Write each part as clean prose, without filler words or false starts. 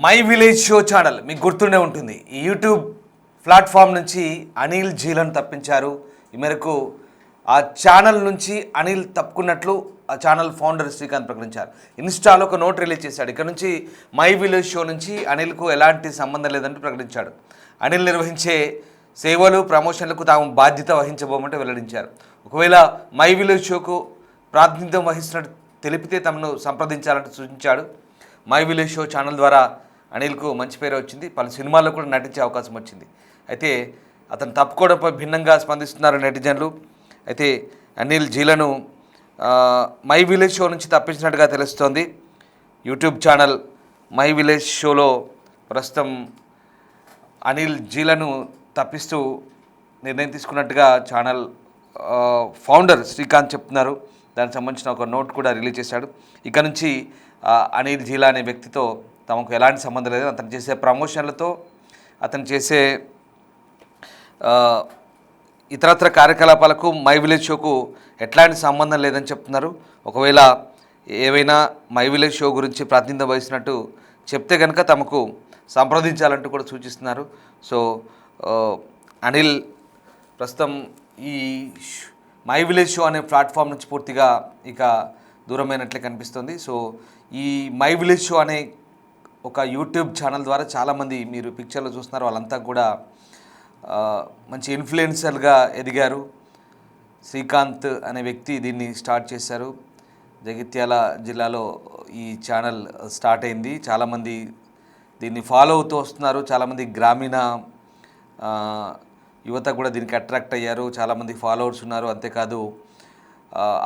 My village show channel మీకు గుర్తుండే ఉంటుంది. ఈ యూట్యూబ్ ప్లాట్ఫామ్ నుంచి అనిల్ జీలను తప్పించారు. ఈ మేరకు ఆ ఛానల్ నుంచి అనిల్ తప్పుకున్నట్లు ఆ ఛానల్ ఫౌండర్ శ్రీకాంత్ ప్రకటించారు. ఇన్స్టాలో ఒక నోట్ రిలీజ్ చేశాడు. ఇక్కడ నుంచి మై విలేజ్ షో నుంచి అనిల్కు ఎలాంటి సంబంధం లేదంటూ ప్రకటించాడు. అనిల్ నిర్వహించే సేవలు ప్రమోషన్లకు తాము బాధ్యత వహించబోమంటూ వెల్లడించారు. ఒకవేళ మై విలేజ్ షోకు ప్రాతినిధ్యం వహిస్తున్నట్టు తెలిపితే తమను సంప్రదించాలంటూ సూచించాడు. మై విలేజ్ షో ఛానల్ ద్వారా అనిల్కు మంచి పేరు వచ్చింది. పలు సినిమాల్లో కూడా నటించే అవకాశం వచ్చింది. అయితే అతను తప్పుకోవడంపై భిన్నంగా స్పందిస్తున్నారు నెటిజన్లు. అయితే అనిల్ జీలను మై విలేజ్ షో నుంచి తప్పించినట్టుగా తెలుస్తోంది. యూట్యూబ్ ఛానల్ మై విలేజ్ షోలో ప్రస్తుతం అనిల్ జీలను తప్పిస్తూ నిర్ణయం తీసుకున్నట్టుగా ఛానల్ ఫౌండర్ శ్రీకాంత్ చెప్తున్నారు. దానికి సంబంధించిన ఒక నోట్ కూడా రిలీజ్ చేశాడు. ఇక నుంచి అనిల్ జీలా అనే వ్యక్తితో తమకు ఎలాంటి సంబంధం లేదు. అతను చేసే ప్రమోషన్లతో, అతను చేసే ఇతరత్ర కార్యకలాపాలకు మై విలేజ్ షోకు ఎట్లాంటి సంబంధం లేదని చెప్తున్నారు. ఒకవేళ ఏవైనా మై విలేజ్ షో గురించి ప్రాతినిధ్యం వహిస్తున్నట్టు చెప్తే కనుక తమకు సంప్రదించాలంటూ కూడా సూచిస్తున్నారు. సో అనిల్ ప్రస్తుతం ఈ మై విలేజ్ షో అనే ప్లాట్ఫామ్ నుంచి పూర్తిగా ఇక దూరమైనట్లే కనిపిస్తుంది. సో ఈ మై విలేజ్ షో అనే ఒక యూట్యూబ్ ఛానల్ ద్వారా చాలామంది మీరు పిక్చర్లో చూస్తున్నారు, వాళ్ళంతా కూడా మంచి ఇన్ఫ్లుయెన్సర్గా ఎదిగారు. శ్రీకాంత్ అనే వ్యక్తి దీన్ని స్టార్ట్ చేశారు. జగిత్యాల జిల్లాలో ఈ ఛానల్ స్టార్ట్ అయింది. చాలామంది దీన్ని ఫాలో అవుతూ వస్తున్నారు. చాలామంది గ్రామీణ యువత కూడా దీనికి అట్రాక్ట్ అయ్యారు. చాలామంది ఫాలోవర్స్ ఉన్నారు. అంతేకాదు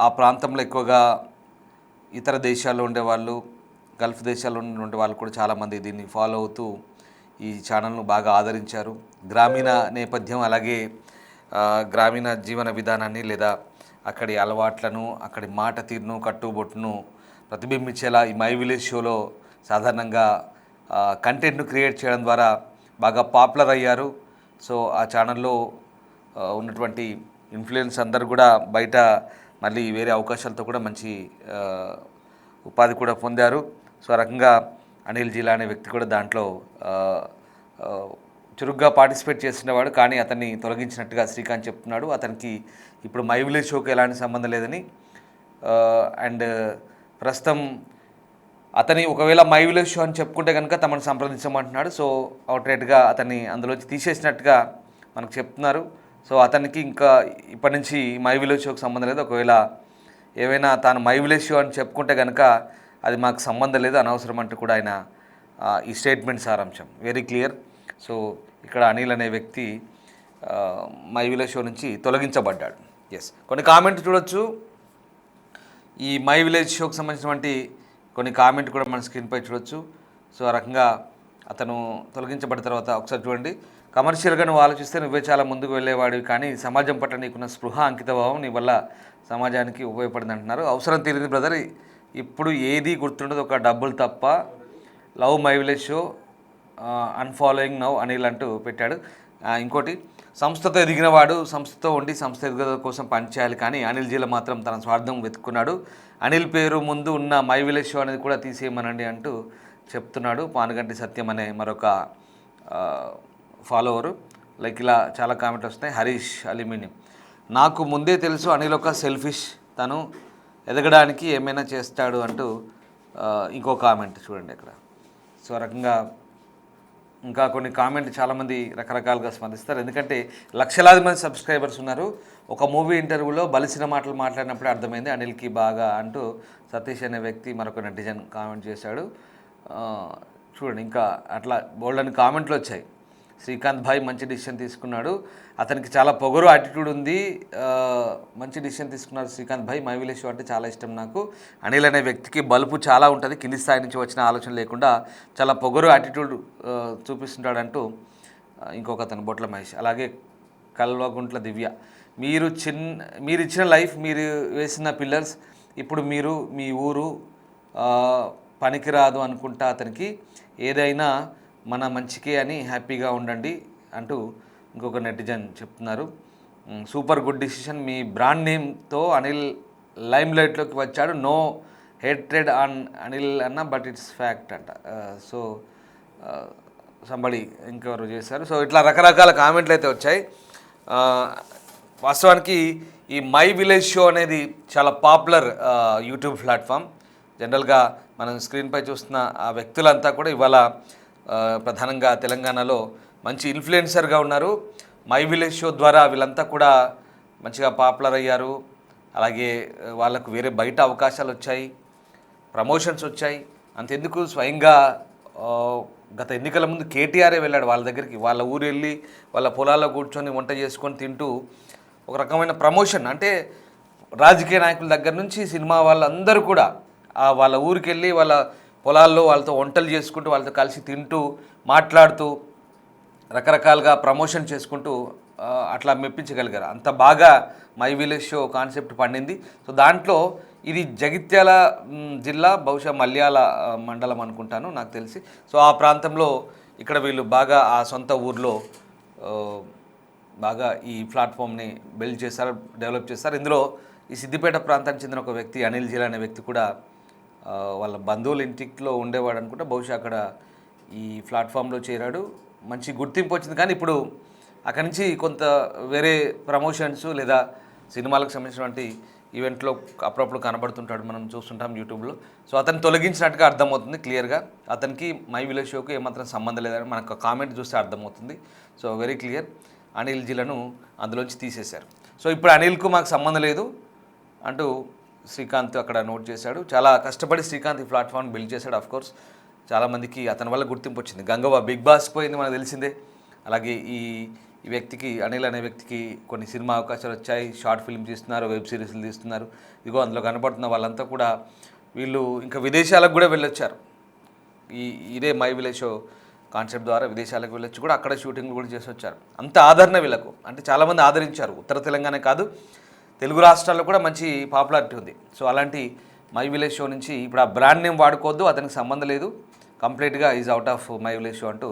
ఆ ప్రాంతంలో ఎక్కువగా ఇతర దేశాల్లో ఉండేవాళ్ళు, గల్ఫ్ దేశాల్లో ఉండే వాళ్ళు కూడా చాలామంది దీన్ని ఫాలో అవుతూ ఈ ఛానల్ను బాగా ఆదరించారు. గ్రామీణ నేపథ్యం, అలాగే గ్రామీణ జీవన విధానాన్ని లేదా అక్కడి అలవాట్లను, అక్కడి మాట తీరును, కట్టుబొట్టును ప్రతిబింబించేలా ఈ మై విలేజ్ షోలో సాధారణంగా కంటెంట్ను క్రియేట్ చేయడం ద్వారా బాగా పాపులర్ అయ్యారు. సో ఆ ఛానల్లో ఉన్నటువంటి ఇన్ఫ్లుయెన్స్ అందరూ కూడా బయట మళ్ళీ వేరే అవకాశాలతో కూడా మంచి ఉపాధి కూడా పొందారు. సో ఆ రకంగా అనిల్ జీలా అనే వ్యక్తి కూడా దాంట్లో చురుగ్గా పార్టిసిపేట్ చేస్తున్నవాడు. కానీ అతన్ని తొలగించినట్టుగా శ్రీకాంత్ చెప్తున్నాడు. అతనికి ఇప్పుడు మై విలేజ్ షోకి ఎలాంటి సంబంధం లేదని, అండ్ ప్రస్తుతం అతని ఒకవేళ మై విలేజ్ షో అని చెప్పుకుంటే కనుక తమను సంప్రదించమంటున్నాడు. సో అవుట్రైట్గా అతన్ని అందులోంచి తీసేసినట్టుగా మనకు చెప్తున్నారు. సో అతనికి ఇంకా ఇప్పటి నుంచి మై విలేజ్ షోకి సంబంధం లేదు. ఒకవేళ ఏవైనా తాను మై విలేజ్ షో అని చెప్పుకుంటే కనుక అది మాకు సంబంధం లేదు, అనవసరం అంటూ కూడా ఆయన ఈ స్టేట్మెంట్ సారాంశం వెరీ క్లియర్. సో ఇక్కడ అనిల్ అనే వ్యక్తి మై విలేజ్ షో నుంచి తొలగించబడ్డాడు. ఎస్, కొన్ని కామెంట్ చూడొచ్చు. ఈ మై విలేజ్ షోకి సంబంధించినటువంటి కొన్ని కామెంట్ కూడా మన స్క్రీన్పై చూడొచ్చు. సో ఆ రకంగా అతను తొలగించబడిన తర్వాత ఒకసారి చూడండి. కమర్షియల్గా నువ్వు ఆలోచిస్తే నువ్వే చాలా ముందుకు వెళ్ళేవాడివి, కానీ సమాజం పట్ల నీకున్న స్పృహ, అంకితభావం నీ వల్ల సమాజానికి ఉపయోగపడింది అంటున్నారు. అవసరం తీరింది బ్రదర్, ఇప్పుడు ఏది గుర్తుండదు ఒక డబ్బులు తప్ప. Love my village show, unfollowing now Anil అంటూ పెట్టాడు. ఇంకోటి, సంస్థతో ఎదిగినవాడు సంస్థతో ఉండి సంస్థ ఎదుగుదల కోసం పనిచేయాలి, కానీ అనిల్ జీల మాత్రం తన స్వార్థం వెతుక్కున్నాడు. అనిల్ పేరు ముందు ఉన్న మై విలేజ్ షో అనేది కూడా తీసేయమనండి అంటూ చెప్తున్నాడు పానుగంటి సత్యం అనే మరొక ఫాలోవరు. లైక్ ఇలా చాలా కామెంట్లు వస్తాయి. హరీష్ అల్యూమినియం, నాకు ముందే తెలుసు అనిల్ ఒక సెల్ఫిష్, తను ఎదగడానికి ఏమైనా చేస్తాడు అంటూ ఇంకో కామెంట్ చూడండి అక్కడ. సో ఆ రకంగా ఇంకా కొన్ని కామెంట్ చాలామంది రకరకాలుగా స్పందిస్తారు. ఎందుకంటే లక్షలాది మంది సబ్స్క్రైబర్స్ ఉన్నారు. ఒక మూవీ ఇంటర్వ్యూలో బలిసిన మాటలు మాట్లాడినప్పుడే అర్థమైంది అనిల్కి బాగా అంటూ సతీష్ అనే వ్యక్తి మరొక నెటిజన్ కామెంట్ చేశాడు. చూడండి, ఇంకా అట్లా బోల్డని కామెంట్లు వచ్చాయి. శ్రీకాంత్ భాయ్ మంచి డిసిషన్ తీసుకున్నాడు, అతనికి చాలా పొగరు యాటిట్యూడ్ ఉంది, మంచి డిసిషన్ తీసుకున్నారు శ్రీకాంత్ భాయ్. మై విలేజ్ షో అంటే చాలా ఇష్టం నాకు. అనిల్ అనే వ్యక్తికి బలుపు చాలా ఉంటుంది, కింది స్థాయి నుంచి వచ్చిన ఆలోచన లేకుండా చాలా పొగరు యాటిట్యూడ్ చూపిస్తుంటాడంటూ ఇంకొక అతను బొట్ల మహేష్. అలాగే కల్వగుంట్ల దివ్య, మీరు ఇచ్చిన లైఫ్, మీరు వేసిన పిల్లర్స్, ఇప్పుడు మీరు మీ ఊరు పనికిరాదు అనుకుంటా అతనికి, ఏదైనా మన మంచికే అని హ్యాపీగా ఉండండి అంటూ ఇంకొక నెటిజన్ చెప్తున్నారు. సూపర్ గుడ్ డిసిషన్, మీ బ్రాండ్ నేమ్తో అనిల్ లైమ్ లైట్లోకి వచ్చాడు, నో హేట్రెడ్ ఆన్ అనిల్ అన్న, బట్ ఇట్స్ ఫ్యాక్ట్ అంట. సో సంబడి ఇంకెవరు చేశారు. సో ఇట్లా రకరకాల కామెంట్లు అయితే వచ్చాయి. ఆ, వాస్తవానికి ఈ మై విలేజ్ షో అనేది చాలా పాపులర్ యూట్యూబ్ ప్లాట్ఫామ్. జనరల్గా మనం స్క్రీన్పై చూస్తున్న ఆ వ్యక్తులంతా కూడా ఇవాళ ప్రధానంగా తెలంగాణలో మంచి ఇన్ఫ్లుయెన్సర్గా ఉన్నారు. మై విలేజ్ షో ద్వారా వీళ్ళంతా కూడా మంచిగా పాపులర్ అయ్యారు. అలాగే వాళ్ళకు వేరే బయట అవకాశాలు వచ్చాయి, ప్రమోషన్స్ వచ్చాయి. అంతెందుకు స్వయంగా గత ఎన్నికల ముందు కేటీఆరే వెళ్ళాడు వాళ్ళ దగ్గరికి. వాళ్ళ ఊరు వెళ్ళి వాళ్ళ పొలాల్లో కూర్చొని వంట చేసుకొని తింటూ ఒక రకమైన ప్రమోషన్. అంటే రాజకీయ నాయకుల దగ్గర నుంచి సినిమా వాళ్ళందరూ కూడా వాళ్ళ ఊరికి వెళ్ళి వాళ్ళ పొలాల్లో వాళ్ళతో వంటలు చేసుకుంటూ వాళ్ళతో కలిసి తింటూ మాట్లాడుతూ రకరకాలుగా ప్రమోషన్ చేసుకుంటూ అట్లా మెప్పించగలిగారు. అంత బాగా మై విలేజ్ షో కాన్సెప్ట్ పండింది. సో దాంట్లో ఇది జగిత్యాల జిల్లా, బహుశా మల్యాల మండలం అనుకుంటాను నాకు తెలిసి. సో ఆ ప్రాంతంలో ఇక్కడ వీళ్ళు బాగా ఆ సొంత ఊర్లో బాగా ఈ ప్లాట్ఫామ్ని బిల్డ్ చేశారు, డెవలప్ చేస్తారు. ఇందులో ఈ సిద్దిపేట ప్రాంతానికి చెందిన ఒక వ్యక్తి అనిల్ జిలా అనే వ్యక్తి కూడా వాళ్ళ బంధువుల ఇంటిలో ఉండేవాడు అనుకుంటా. బహుశా అక్కడ ఈ ప్లాట్ఫామ్లో చేరాడు, మంచి గుర్తింపు వచ్చింది. కానీ ఇప్పుడు అక్కడి నుంచి కొంత వేరే ప్రమోషన్స్ లేదా సినిమాలకు సంబంధించినటువంటి ఈవెంట్లో అప్పుడప్పుడు కనబడుతుంటాడు, మనం చూస్తుంటాం యూట్యూబ్లో. సో అతను తొలగించినట్టుగా అర్థమవుతుంది క్లియర్గా. అతనికి మై విలేజ్ షోకి ఏమాత్రం సంబంధం లేదని మనకు కామెంట్ చూస్తే అర్థమవుతుంది. సో వెరీ క్లియర్, అనిల్ జిలను అందులోంచి తీసేశారు. సో ఇప్పుడు అనిల్కు మాకు సంబంధం లేదు అంటూ శ్రీకాంత్ అక్కడ నోట్ చేశాడు. చాలా కష్టపడి శ్రీకాంత్ ఈ ప్లాట్ఫామ్ బిల్డ్ చేశాడు. ఆఫ్కోర్స్ చాలామందికి అతని వల్ల గుర్తింపు వచ్చింది. గంగవ్వ బిగ్ బాస్ పోయింది మనకు తెలిసిందే. అలాగే ఈ వ్యక్తికి, అనిల్ అనే వ్యక్తికి కొన్ని సినిమా అవకాశాలు వచ్చాయి, షార్ట్ ఫిల్మ్ తీస్తున్నారు, వెబ్ సిరీస్లు తీస్తున్నారు. ఇదిగో అందులో కనబడుతున్న వాళ్ళంతా కూడా వీళ్ళు ఇంకా విదేశాలకు కూడా వెళ్ళొచ్చారు. ఇదే మై విలేజ్ షో కాన్సెప్ట్ ద్వారా విదేశాలకు వెళ్ళొచ్చి కూడా అక్కడ షూటింగ్లు కూడా చేసి వచ్చారు. అంత ఆదరణ వీళ్ళకు, అంటే చాలామంది ఆదరించారు. ఉత్తర తెలంగాణ కాదు, తెలుగు రాష్ట్రాల్లో కూడా మంచి పాపులారిటీ ఉంది. సో అలాంటి మై విలేజ్ షో నుంచి ఇప్పుడు ఆ బ్రాండ్ నేమ్ వాడుకోవద్దు, అతనికి సంబంధం లేదు, కంప్లీట్గా is out of my village show అంటూ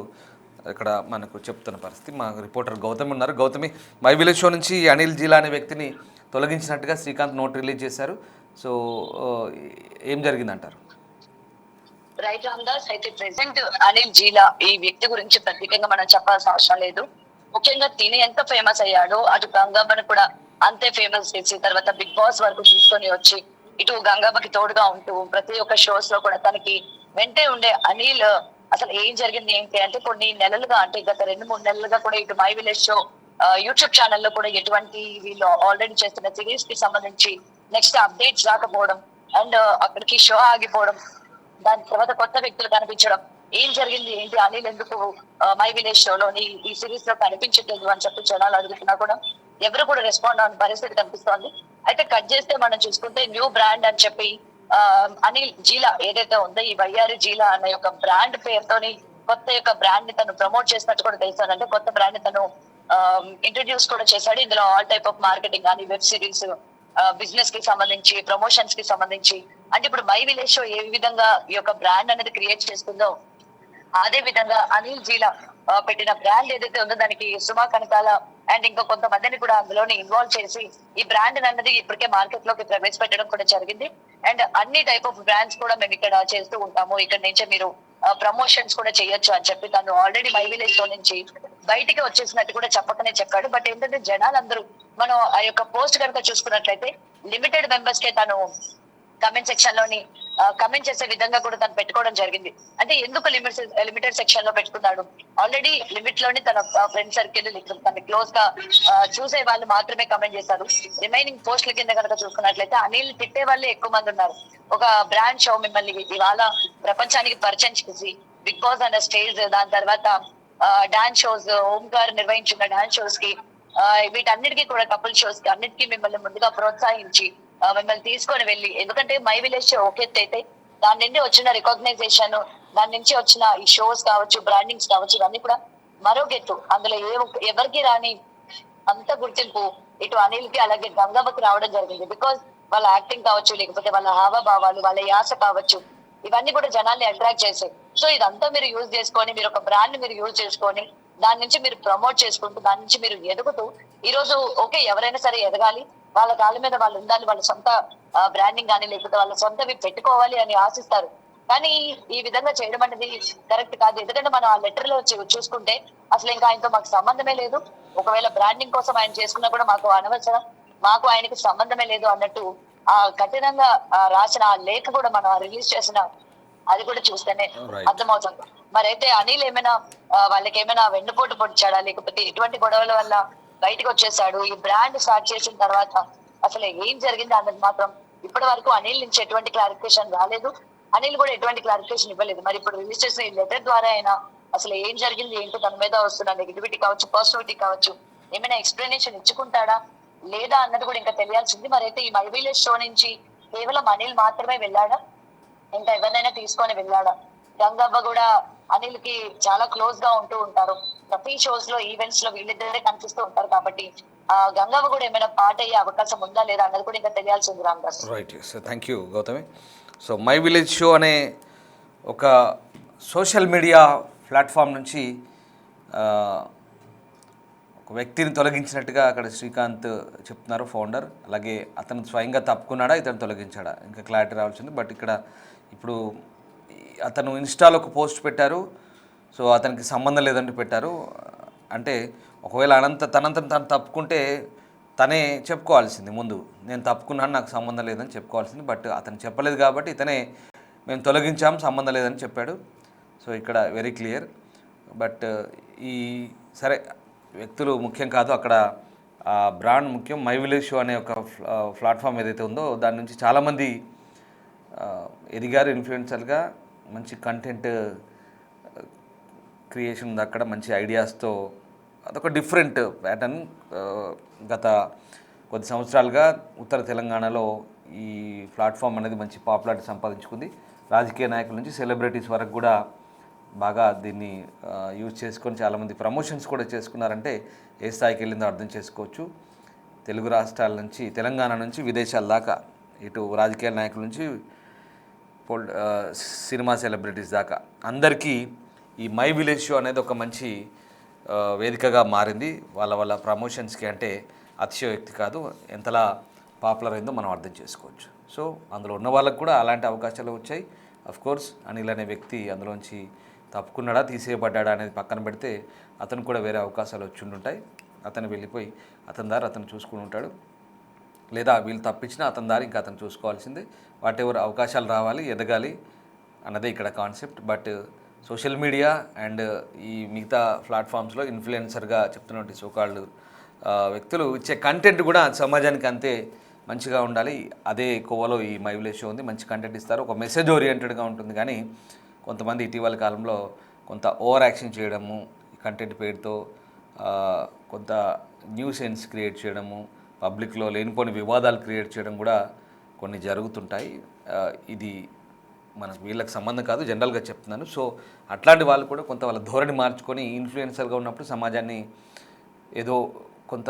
ఇక్కడ మనకు చెప్తున్న పరిస్థితి. మా రిపోర్టర్ గౌతమి ఉన్నారు. గౌతమి, మై విలేజ్ షో నుంచి అనిల్ జిలా అనే వ్యక్తిని తొలగించినట్టుగా శ్రీకాంత్ నోట్ రిలీజ్ చేశారు. సో ఏం జరిగిందంటారు? రైట్ రామ్దాస్, అయితే ప్రెసెంట్ అనిల్ జీలా ఈ వ్యక్తి గురించి ప్రత్యేకంగా మనం చెప్పాల్సిన అవసరం లేదు. ముఖ్యంగా తిని ఎంత ఫేమస్ అయ్యాడో అటు గంగాబాను కూడా అంతే ఫేమస్ చేసి తర్వాత బిగ్ బాస్ వరకు తీసుకొని వచ్చి ఇటు గంగాబాకి తోడుగా ఉంటూ ప్రతి ఒక్క షోస్ లో కూడా తనకి వెంటే ఉండే అనిల్ అసలు ఏం జరిగింది ఏంటి అంటే కొన్ని నెలలుగా, అంటే గత 2-3 నెలలుగా కూడా ఇటు మై విలేజ్ షో యూట్యూబ్ ఛానల్లో కూడా ఎటువంటి వీళ్ళు ఆల్రెడీ చేస్తున్న సిరీస్ కి సంబంధించి నెక్స్ట్ అప్డేట్స్ రాకపోవడం అండ్ అక్కడికి షో ఆగిపోవడం, దాని తర్వాత కొత్త వ్యక్తులు కనిపించడం, ఏం జరిగింది ఏంటి, అనిల్ ఎందుకు మై విలేజ్ షోలోని ఈ సిరీస్ లో కనిపించట్లేదు అని చెప్పి జనాలు అడుగుతున్నా కూడా ఎవరు కూడా రెస్పాండ్ అవ్వని పరిస్థితి కనిపిస్తోంది. అయితే కట్ చేస్తే మనం చూసుకుంటే న్యూ బ్రాండ్ అని చెప్పి అనిల్ జీలా ఏదైతే ఉందో ఈ వయ్యారి జీలా అనే యొక్క బ్రాండ్ పేరుతోని కొత్త యొక్క బ్రాండ్ ని తను ప్రమోట్ చేసినట్టు కూడా తెలుస్తాను. అంటే కొత్త బ్రాండ్ ని తను ఇంట్రడ్యూస్ కూడా చేశాడు. ఇందులో ఆల్ టైప్ ఆఫ్ మార్కెటింగ్ కానీ వెబ్ సిరీస్, బిజినెస్ కి సంబంధించి, ప్రమోషన్స్ కి సంబంధించి, అంటే ఇప్పుడు మై విలేజ్ షో ఏ విధంగా ఈ యొక్క బ్రాండ్ అనేది క్రియేట్ చేస్తుందో అదే విధంగా అనిల్ జీలా పెట్టిన బ్రాండ్ ఏదైతే ఉందో దానికి సుమా కనకాల అండ్ ఇంకా కొంతమందిని కూడా అందులోనే ఇన్వాల్వ్ చేసి ఈ బ్రాండ్ అన్నది ఇప్పటికే మార్కెట్ లోకి ప్రవేశపెట్టడం కూడా జరిగింది. అండ్ అన్ని టైప్ ఆఫ్ బ్రాండ్స్ కూడా మేము ఇక్కడ చేస్తూ ఉంటాము, ఇక్కడ నుంచే మీరు ప్రమోషన్స్ కూడా చేయొచ్చు అని చెప్పి తను ఆల్రెడీ మై విలేజ్ లో నుంచి బయటికి వచ్చేసినట్టు కూడా చెప్పకనే చెప్పాడు. బట్ ఏంటంటే జనాలందరూ మనం ఆ యొక్క పోస్ట్ కనుక చూసుకున్నట్లయితే లిమిటెడ్ మెంబర్స్ కే తను కమెంట్ సెక్షన్ లోని కమెంట్ చేసే విధంగా కూడా తను పెట్టుకోవడం జరిగింది. అంటే ఎందుకు లిమిటెడ్ సెక్షన్ లో పెట్టుకున్నాడు? ఆల్రెడీ లిమిట్ లోని తన ఫ్రెండ్ సర్కిల్ తన క్లోజ్ గా చూసే వాళ్ళు మాత్రమే కమెంట్ చేశారు. రిమైనింగ్ పోస్ట్ల కింద కనుక చూసుకున్నట్లయితే అనిల్ తిట్టే వాళ్ళే ఎక్కువ మంది ఉన్నారు. ఒక బ్రాండ్ షో మిమ్మల్ని ఇవాళ ప్రపంచానికి పరిచయం చేసి బిగ్ బాస్ అనే స్టేజ్, దాని తర్వాత డాన్స్ షోస్, ఓంకార్ నిర్వహించిన డాన్స్ షోస్ కి, వీటన్నిటికీ కూడా కపుల్ షోస్ కి అన్నిటికీ మిమ్మల్ని ముందుగా ప్రోత్సహించి మిమ్మల్ని తీసుకొని వెళ్ళి, ఎందుకంటే మై విలేజ్ ఒక ఎత్తు అయితే దాని నుండి వచ్చిన రికగ్నైజేషన్, దాని నుంచి వచ్చిన ఈ షోస్ కావచ్చు, బ్రాండింగ్స్ కావచ్చు, ఇవన్నీ కూడా మరొక ఎత్తు. అందులో ఎవరికి రాని అంత గుర్తింపు ఇటు అనిల్ కి అలాగే గంగావకి రావడం జరిగింది. బికాస్ వాళ్ళ యాక్టింగ్ కావచ్చు, లేకపోతే వాళ్ళ హావభావాలు, వాళ్ళ యాస కావచ్చు, ఇవన్నీ కూడా జనాల్ని అట్రాక్ట్ చేసాయి. సో ఇదంతా మీరు యూజ్ చేసుకొని, మీరు ఒక బ్రాండ్ మీరు యూజ్ చేసుకొని దాని నుంచి మీరు ప్రమోట్ చేసుకుంటూ దాని నుంచి మీరు ఎదుగుతూ ఈ రోజు ఓకే ఎవరైనా సరే ఎదగాలి, వాళ్ళ కాళ్ళ మీద వాళ్ళు ఉండాలి, వాళ్ళ సొంత బ్రాండింగ్ కానీ లేకపోతే వాళ్ళ సొంతవి పెట్టుకోవాలి అని ఆశిస్తారు. కానీ ఈ విధంగా చేయడం అనేది కరెక్ట్ కాదు. ఎందుకంటే మనం ఆ లెటర్ లో చూసుకుంటే అసలు ఇంకా ఆయనతో మాకు సంబంధమే లేదు. ఒకవేళ బ్రాండింగ్ కోసం ఆయన చేసుకున్నా కూడా మాకు అనవసరం, మాకు ఆయనకి సంబంధమే లేదు అన్నట్టు ఆ కఠినంగా రాసిన ఆ లేఖ కూడా మనం రిలీజ్ చేసిన అది కూడా చూస్తేనే రైట్. అర్థమవుతుంది. మరైతే అనిల్ ఏమైనా వాళ్ళకి ఏమైనా వెన్నుపోటు పొడిచాడా, లేకపోతే ఎటువంటి గొడవల వల్ల బయటకు వచ్చేసాడు, ఈ బ్రాండ్ స్టార్ట్ చేసిన తర్వాత అసలు ఏం జరిగింది అన్నది మాత్రం ఇప్పటి వరకు అనిల్ నుంచి ఎటువంటి క్లారిఫికేషన్ రాలేదు. అనిల్ కూడా ఎటువంటి క్లారిఫికేషన్ ఇవ్వలేదు. మరి ఇప్పుడు రిలీజ్ చేసిన ఈ లెటర్ ద్వారా అయినా అసలు ఏం జరిగింది ఏంటో, తన మీద వస్తున్న నెగిటివిటీ కావచ్చు, పాజిటివిటీ కావచ్చు, ఏమైనా ఎక్స్ప్లెనేషన్ ఇచ్చుకుంటాడా లేదా అన్నది కూడా ఇంకా తెలియాల్సింది. మరైతే ఈ మై విలేజ్ షో నుంచి కేవలం అనిల్ మాత్రమే వెళ్ళాడా, ఇంకా ఎవరినైనా తీసుకొని వెళ్ళాడా? గంగవ్వ కూడా అనిల్ కి చాలా క్లోజ్ గా ఉంటూ ఉంటారు. ప్రతి షోస్ లో, ఈవెంట్స్ లో వీళ్ళిద్దరే కనిపిస్తూ ఉంటారు కాబట్టి ఆ గంగవ్వ కూడా ఏమైనా పాట అయ్యే అవకాశం ఉందా లేదా అన్నది కూడా ఇంకా తెలియాల్సింది Ramadas. Right. So thank you Gautami. So my village show అనే ఒక సోషల్ మీడియా ప్లాట్ఫామ్ నుంచి ఒక వ్యక్తిని తొలగించినట్టుగా అక్కడ శ్రీకాంత్ చెప్తున్నారు, ఫౌండర్. అలాగే అతను స్వయంగా తప్పుకున్నాడా, ఇతను తొలగించాడా, ఇంకా క్లారిటీ రావాల్సింది. బట్ ఇక్కడ ఇప్పుడు అతను ఇన్స్టాలో ఒక పోస్ట్ పెట్టారు. సో అతనికి సంబంధం లేదంటూ పెట్టారు. అంటే ఒకవేళ తనంత తను తప్పుకుంటే తనే చెప్పుకోవాల్సింది ముందు, నేను తప్పుకున్నాను, నాకు సంబంధం లేదని చెప్పుకోవాల్సింది. బట్ అతను చెప్పలేదు కాబట్టి ఇతనే మేము తొలగించాం, సంబంధం లేదని చెప్పాడు. సో ఇక్కడ వెరీ క్లియర్. బట్ ఈ సరే వ్యక్తులు ముఖ్యం కాదు, అక్కడ బ్రాండ్ ముఖ్యం. మై విలేజ్ షో అనే ఒక ప్లాట్ఫామ్ ఏదైతే ఉందో దాని నుంచి చాలామంది ఎదిగారు ఇన్ఫ్లుయెన్సర్గా. మంచి కంటెంట్ క్రియేషన్ ఉంది అక్కడ, మంచి ఐడియాస్తో. అదొక డిఫరెంట్ ప్యాటర్న్. గత కొద్ది సంవత్సరాలుగా ఉత్తర తెలంగాణలో ఈ ప్లాట్ఫామ్ అనేది మంచి పాపులారిటీ సంపాదించుకుంది. రాజకీయ నాయకుల నుంచి సెలబ్రిటీస్ వరకు కూడా బాగా దీన్ని యూజ్ చేసుకొని చాలామంది ప్రమోషన్స్ కూడా చేసుకున్నారంటే ఏ స్థాయికి వెళ్ళిందో అర్థం చేసుకోవచ్చు. తెలుగు రాష్ట్రాల నుంచి, తెలంగాణ నుంచి విదేశాల దాకా, ఇటు రాజకీయ నాయకుల నుంచి సినిమా సెలబ్రిటీస్ దాకా అందరికీ ఈ మై విలేజ్ షో అనేది ఒక మంచి వేదికగా మారింది. వాళ్ళ ప్రమోషన్స్కి. అంటే అతిశయోక్తి కాదు, ఎంతలా పాపులర్ అయిందో మనం అర్థం చేసుకోవచ్చు. సో అందులో ఉన్న వాళ్ళకు కూడా అలాంటి అవకాశాలు వచ్చాయి. అఫ్కోర్స్ అనిల్ అనే వ్యక్తి అందులోంచి తప్పుకున్నాడా, తీసేయబడ్డాడా అనేది పక్కన పెడితే అతను కూడా వేరే అవకాశాలు వచ్చి ఉంటుంటాయి. అతను వెళ్ళిపోయి అతని దారి అతను చూసుకుని ఉంటాడు. లేదా వీళ్ళు తప్పించినా అతని దారి ఇంకా అతను చూసుకోవాల్సిందే. వాటెవర్ అవకాశాలు రావాలి, ఎదగాలి అన్నదే ఇక్కడ concept. But social media and ఈ మిగతా ప్లాట్ఫామ్స్లో ఇన్ఫ్లుయెన్సర్గా చెప్తున్నటువంటి సోకాళ్ళు వ్యక్తులు ఇచ్చే కంటెంట్ కూడా సమాజానికి అంతే మంచిగా ఉండాలి. అదే కోవలో ఈ మై విలేజ్ షో ఉంది. మంచి కంటెంట్ ఇస్తారు, ఒక మెసేజ్ ఓరియంటెడ్గా ఉంటుంది. కానీ కొంతమంది ఇటీవల కాలంలో కొంత ఓవర్ యాక్షన్ చేయడము, కంటెంట్ పేరుతో కొంత న్యూసెన్స్ క్రియేట్ చేయడము, పబ్లిక్లో లేనిపోని వివాదాలు క్రియేట్ చేయడం కూడా కొన్ని జరుగుతుంటాయి. ఇది మనకు వీళ్ళకి సంబంధం కాదు, జనరల్గా చెప్తున్నాను. సో అట్లాంటి వాళ్ళు కూడా కొంత వాళ్ళ ధోరణి మార్చుకొని ఇన్ఫ్లుయెన్సర్గా ఉన్నప్పుడు సమాజాన్ని ఏదో కొంత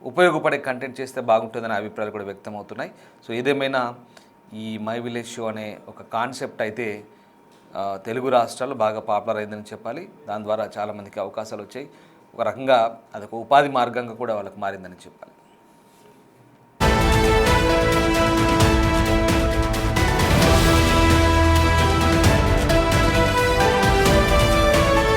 ఉపయోగపడే కంటెంట్ చేస్తే బాగుంటుందనే అభిప్రాయాలు కూడా వ్యక్తమవుతున్నాయి. సో ఏదేమైనా ఈ మై విలేజ్ షో అనే ఒక కాన్సెప్ట్ అయితే తెలుగు రాష్ట్రాల్లో బాగా పాపులర్ అయిందని చెప్పాలి. దాని ద్వారా చాలామందికి అవకాశాలు వచ్చాయి. ఒక రకంగా అదొక ఉపాధి మార్గంగా కూడా వాళ్ళకి మారిందని చెప్పాలి.